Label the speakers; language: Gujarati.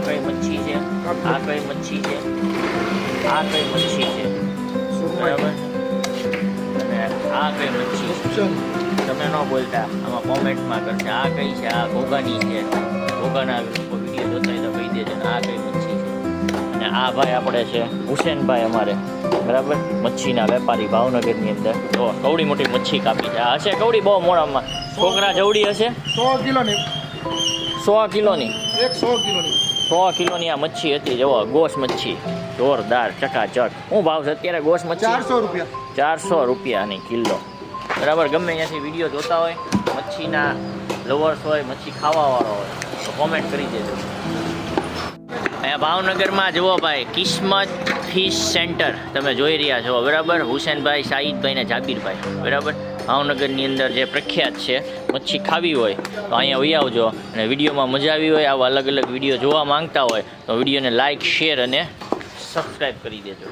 Speaker 1: કઈ મચ્છી છે, આ કઈ મચ્છી છે, આ કઈ મચ્છી છે, બરાબર, અને આ કઈ મચ્છી છે. તમે ન બોલતા, આમાં કોમેન્ટમાં કરશે આ કઈ છે, આ ઘોઘાની છે, ઘોઘાના વિડીયો જોતા હોય તો કહી દેજો ને આ કઈ મચ્છી છે. અને આ ભાઈ આપણે છે હુસેનભાઈ અમારે, બરાબર, મચ્છીના વેપારી ભાવનગરની અંદર. તો કવડી મોટી મચ્છી કાપી છે. આ હશે કવડી બહુ મોડામાં, છોકરા જવડી હશે
Speaker 2: 100 કિલોની,
Speaker 1: 100 કિલોની,
Speaker 2: 100 કિલોની,
Speaker 1: 100 કિલોની આ મચ્છી હતી. જુઓ ગોશ મચ્છી, જોરદાર, ચકાચક. શું ભાવ છે અત્યારે ગોશ મચ્છી?
Speaker 2: 400 રૂપિયા.
Speaker 1: 400 રૂપિયાની કિલો, બરાબર. ગમે ત્યાંથી વિડીયો જોતા હોય, મચ્છીના લવર્સ હોય, મચ્છી ખાવાવાળો હોય તો કોમેન્ટ કરી દેજો. અહીંયા ભાવનગરમાં જુઓ ભાઈ, કિસ્મત ફિશ સેન્ટર તમે જોઈ રહ્યા છો, બરાબર. હુસેનભાઈ, શાહિદભાઈ ને જાબીરભાઈ, બરાબર. ભાવનગરની અંદર જે પ્રખ્યાત છે, મચ્છી ખાવી હોય તો અહીંયા વહી આવજો. અને વિડીયોમાં મજા આવી હોય, આવા અલગ અલગ વિડીયો જોવા માંગતા હોય તો વિડીયોને લાઇક, શેર અને સબસ્ક્રાઈબ કરી દેજો.